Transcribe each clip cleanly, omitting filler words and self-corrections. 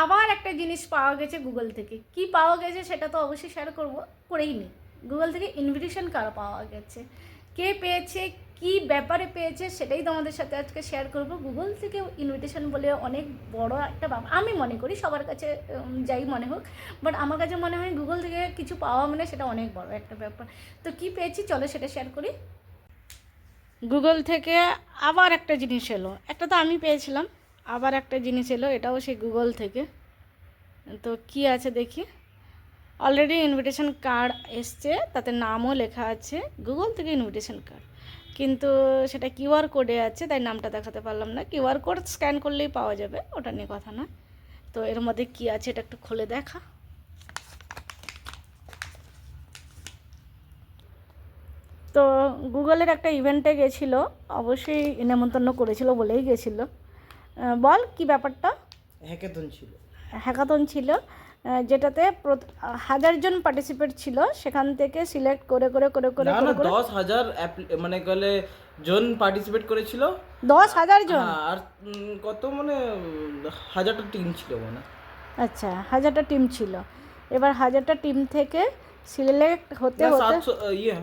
আবার একটা জিনিস পাওয়া গেছে গুগল থেকে। কি পাওয়া গেছে সেটা তো অবশ্যই শেয়ার করেই নি। গুগল থেকে ইনভিটেশন কার্ড পাওয়া গেছে। কে পেয়েছে, কি ব্যাপারে পেয়েছে সেটাই তোমাদের সাথে আজকে শেয়ার করব। গুগল থেকে ইনভিটেশন বলে অনেক বড় একটা ব্যাপার আমি মনে করি, সবার কাছে যাই মনে হোক, বাট আমার কাছে মনে হয় গুগল থেকে কিছু পাওয়া মানে সেটা অনেক বড় একটা ব্যাপার। তো কি পেয়েছি চলো সেটা শেয়ার করি। গুগল থেকে আবার একটা জিনিস এলো, একটা তো আমি পেয়েছিলাম, আবার একটা জিনিস এলো, এটাও সেই গুগল থেকে। তো কি আছে দেখি। অলরেডি ইনভিটেশন কার্ড এসছে, তাতে নামও লেখা আছে গুগল থেকে ইনভিটেশন কার্ড, কিন্তু সেটা কিউআর কোডে আছে, তাই নামটা দেখাতে পারলাম না। কিউআর কোড স্ক্যান করলেই পাওয়া যাবে, ওটা নিয়ে কথা না। তো এর মধ্যে কি আছে এটা একটু খুলে দেখা। তো গুগলের একটা ইভেন্টে গেছিলো, অবশ্যই নেমন্তন্ন করেছিল বলেই গেছিলো। বল কি ব্যাপারটা। হ্যাকাথন ছিল। হ্যাকাথন ছিল, যেটাতে 1000 জন পার্টিসিপেট ছিল, সেখান থেকে সিলেক্ট করে করে করে করে না 10,000 মানে গেলে জন পার্টিসিপেট করেছিল। 10,000 জন। হ্যাঁ, আর কত মানে 1000টা টিম ছিল মানে। আচ্ছা, 1000টা টিম ছিল। এবার 1000টা টিম থেকে সিলেক্ট হতে না, হতে 700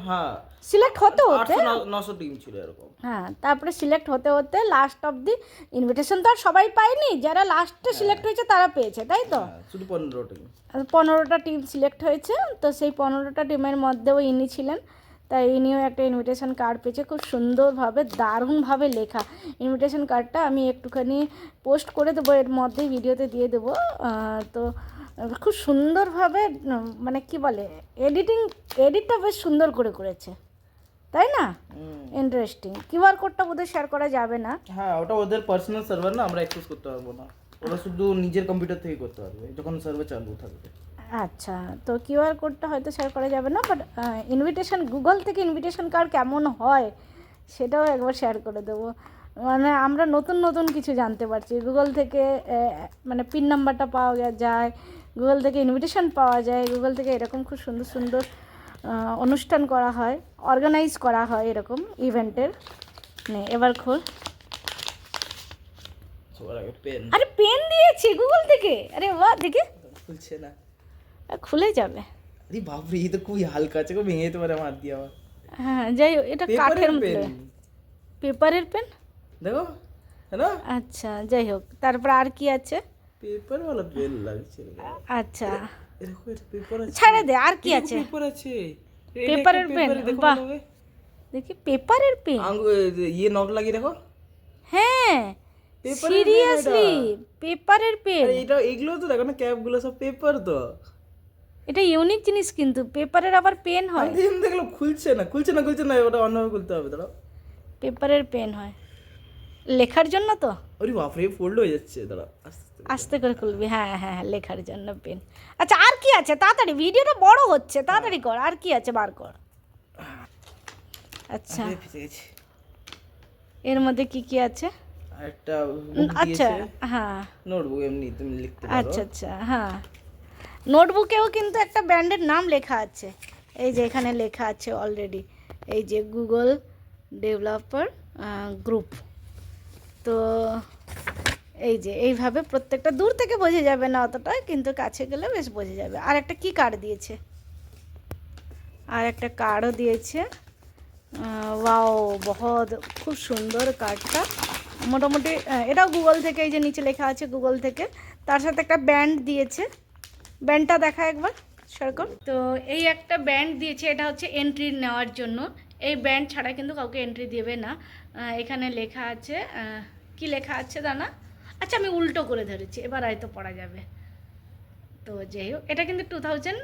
হ্যাঁ, সিলেক্ট হতে হতে 800-900 টিম ছিল এরকম। হ্যাঁ, তারপরে সিলেক্ট হতে হতে লাস্ট অব দি ইনভিটেশন তো আর সবাই পায়নি, যারা লাস্টে সিলেক্ট হয়েছে তারা পেয়েছে, তাই তো? শুধু 15 টিম। 15টা টিম সিলেক্ট হয়েছে, তো সেই 15টা টিমের মধ্যেও ইনি ছিলেন। তাই ইনিও একটা ইনভিটেশন কার্ড পেয়েছে, খুব সুন্দরভাবে দারুণভাবে লেখা। ইনভিটেশন কার্ডটা আমি একটুখানি পোস্ট করে দেবো, এর মধ্যেই ভিডিওতে দিয়ে দেবো। তো খুব সুন্দরভাবে মানে কি বলে, এডিটটা বেশ সুন্দর করে করেছে, তাই না? ইন্টারেস্টিং। কিউআর কোডটা বোধহয় শেয়ার করা যাবে না। হ্যাঁ, ওটা ওদের পার্সোনাল সার্ভার না, আমরা অ্যাক্সেস করতে পারবো না। ওরা শুধু নিজের কম্পিউটার থেকে করতে পারবে যখন সার্ভার চালু থাকবে। আচ্ছা, তো কিউআর কোডটা হয়তো শেয়ার করা যাবে না, বাট ইনভিটেশন গুগল থেকে ইনভিটেশন কার্ড কেমন হয় সেটাও একবার শেয়ার করে দেবো। মানে আমরা নতুন নতুন কিছু জানতে পারছি গুগল থেকে। মানে পিন নাম্বারটা পাওয়া যায়, গুগল থেকে ইনভিটেশন পাওয়া যায়, গুগল থেকে এরকম খুব সুন্দর সুন্দর অনুষ্ঠান করা হয়, অর্গানাইজ করা হয় এরকম ইভেন্টের। নে এবার খোল। সবার আগে পেন। আরে পেন দিয়েছে গুগল থেকে, আরে বাহ, দেখি খুলছে না। খুলে যাবে। আরে বাপরে, ये तो খুবই হালকা আছে, ভেঙে যেতে পারে আমার দিয়ে আবার। হ্যাঁ, যাই হোক, এটা কাঠের মতো। পেন, পেপারের পেন, দেখো, है ना? আচ্ছা যাই হোক। তারপর আর কি আছে? পেপার वाला পেন লাগছে। আচ্ছা দেখো, এটা পেপার আছে। ছেড়ে দে, আর কি আছে? পেপার আছে। পেপারের পেন, বাহ, দেখি পেপারের পেন। ये নখ লাগিয়ে দেখো। হ্যাঁ, পেপারের পেন সিরিয়াসলি এটা। পেপারের পেন। আরে এটা, এগুলো তো দেখো না, ক্যাপগুলো সব পেপার তো। এটা ইউনিক জিনিস, কিন্তু পেপারের আবার পেন হয়। আমি দেখলাম খুলছে না, ওটা অন্যভাবে খুলতে হবে। দাঁড়াও, পেপারের পেন হয় লেখার জন্য তো। আরে বাপরে, ফোল্ড হয়ে যাচ্ছে। দাঁড়াও, আস্তে করে খুলবি। হ্যাঁ হ্যাঁ হ্যাঁ, লেখার জন্য পেন। আচ্ছা আর কি আছে, তাড়াতাড়ি, ভিডিওটা বড় হচ্ছে, তাড়াতাড়ি কর, আর কি আছে বার কর। আচ্ছা, ফেসে গেছে। এর মধ্যে কি কি আছে? একটা বুক আচ্ছা, দিয়েছে, হ্যাঁ, নোটবুক, এমনি তুমি লিখতে পারো। আচ্ছা আচ্ছা, হ্যাঁ, নোটবুকেও কিন্তু একটা ব্র্যান্ডের নাম লেখা আছে। এই যে এখানে লেখা আছে অলরেডি, এই যে গুগল ডেভেলপার গ্রুপ। তো এই যে এইভাবে প্রত্যেকটা, দূর থেকে বোঝা যাবে না অতটা, কিন্তু কাছে গেলে বেশ বোঝা যাবে। আর একটা কি কার্ড দিয়েছে, আর একটা কার্ডও দিয়েছে। ওয়াও, বহুত খুব সুন্দর কার্ডটা। মোটামুটি এটাও গুগল থেকে, এই যে নিচে লেখা আছে গুগল থেকে, তার সাথে একটা ব্যান্ড দিয়েছে। ব্যান্ডটা দেখা একবার সেরকম। তো এই একটা ব্যান্ড দিয়েছে, এটা হচ্ছে এন্ট্রি নেওয়ার জন্য। এই ব্যান্ড ছাড়া কিন্তু কাউকে এন্ট্রি দেবে না। এখানে লেখা আছে, কি লেখা আছে দানা, আচ্ছা আমি উল্টো করে ধরেছি, এবার হয়তো পড়া যাবে। তো যাই হোক, এটা কিন্তু 2000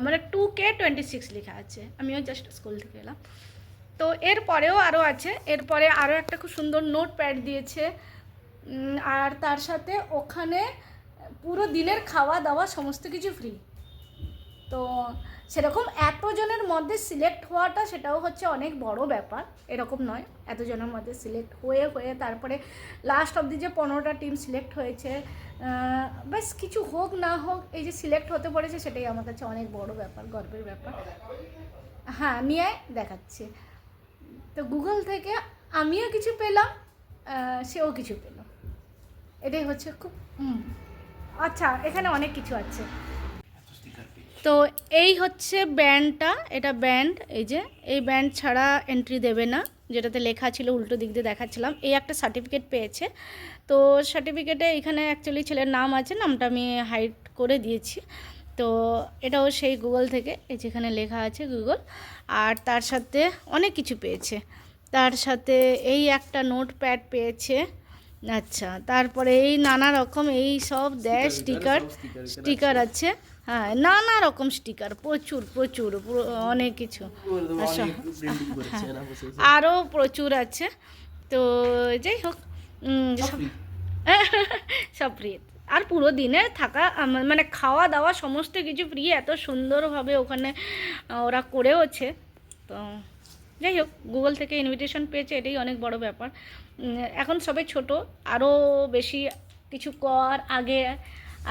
মানে 2K26 লেখা আছে। আমিও জাস্ট স্কুল থেকে এলাম। তো এরপরেও আরও আছে, এরপরে আরও একটা খুব সুন্দর নোট প্যাড দিয়েছে। আর তার সাথে ওখানে পুরো দিনের খাওয়া দাওয়া সমস্ত কিছু ফ্রি। তো সেরকম এতজনের মধ্যে সিলেক্ট হওয়াটা, সেটাও হচ্ছে অনেক বড় ব্যাপার। এরকম নয়, এতজনের মধ্যে সিলেক্ট হয়ে তারপরে লাস্ট অবধি যে 15টা টিম সিলেক্ট হয়েছে, ব্যাস কিছু হোক না হোক, এই যে সিলেক্ট হতে পড়েছে, সেটাই আমার কাছে অনেক বড় ব্যাপার, গর্বের ব্যাপার। হ্যাঁ, নিয়ে দেখাচ্ছে। তো গুগল থেকে আমিও কিছু পেলাম, সেও কিছু পেল, এটাই হচ্ছে খুব আচ্ছা, এখানে অনেক কিছু আছে। তো এই হচ্ছে ব্যান্ডটা, এটা ব্যান্ড। এই যে এই ব্যান্ড ছাড়া এন্ট্রি দেবে না, যেটাতে লেখা ছিল উল্টো দিক দিয়ে দেখাচ্ছিলাম। এই একটা সার্টিফিকেট পেয়েছে। তো সার্টিফিকেটে এখানে অ্যাকচুয়ালি ছেলের নাম আছে, নামটা আমি হাইড করে দিয়েছি। তো এটাও সেই গুগল থেকে, এই যেখানে লেখা আছে গুগল। আর তার সাথে অনেক কিছু পেয়েছে। তার সাথে এই একটা নোটপ্যাড পেয়েছে। আচ্ছা, তারপরে এই নানা রকম এই সব দেয় স্টিকার, স্টিকার আছে। হ্যাঁ, নানা রকম স্টিকার, প্রচুর প্রচুর অনেক কিছু। আচ্ছা, আরও প্রচুর আছে। তো যাই হোক, সব ফ্রি। আর পুরো দিনে থাকা মানে খাওয়া দাওয়া সমস্ত কিছু ফ্রি, এত সুন্দরভাবে ওখানে ওরা করেওছে। তো যাই হোক, গুগল থেকে ইনভিটেশন পেয়েছে, এটাই অনেক বড় ব্যাপার। এখন সবে ছোট, আরও বেশি কিছু কর, আগে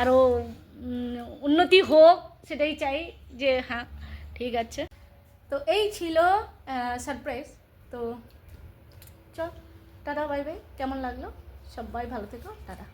আরও উন্নতি হোক, সেটাই চাই। যে হ্যাঁ, ঠিক আছে। তো এই ছিল সারপ্রাইজ। তো চল, টাটা, বাই বাই। কেমন লাগলো? সবাই ভালো থেকো, টাটা।